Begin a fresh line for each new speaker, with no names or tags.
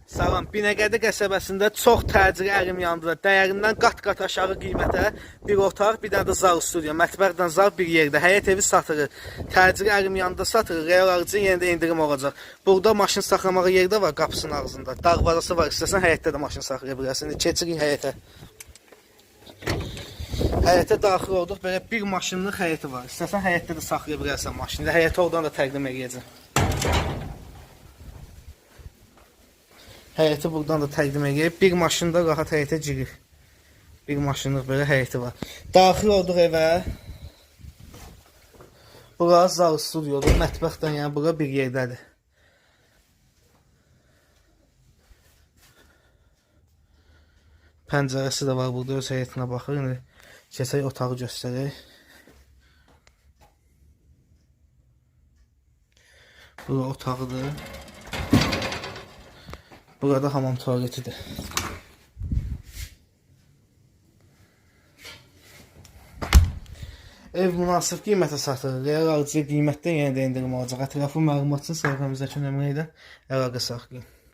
Salam, Binəqədi qəsəbəsində çox təcili ərim yandılar. Dəyərindən qat-qat aşağı qiymətə bir otaq, bir dənə də zal studiya, mətbəxdən zal bir yerdə. Həyət evi satırıq. Təcili ərim yanında satırıq. Real alıcı yenə də indirim olacaq. Burada maşın saxlamağa yerdə var qapısının ağzında. Dağ-barası var. İstəsən həyətdə də maşın saxlaya bilərsən. Keçirik həyətə. Həyətə daxil olduq. Belə bir maşınlıq həyəti var. İstəsən həyətdə də saxlaya bilərsən maşını. Həyəti oradan da təqdim edəcəm. Həyəti buradan da təqdim edib. Bir maşında rahat həyətə girir. Bir maşınlıq belə həyəti var. Daxil olduq evə. Bura zal studiodur. Mətbəxdən yəni bura bir yerdədir. Pəncərəsi də var burada. Öz həyətinə baxır. İndi keçək otağı göstərək. Bura otağıdır. Burada hamam tualetidir. Ev münasib qiymətə satılır. Real alıcıya qiymətdən yenə də indirim olacaq. Ətraflı məlumat üçün səhifəmizdəki nömrə ilə əlaqə saxlayın.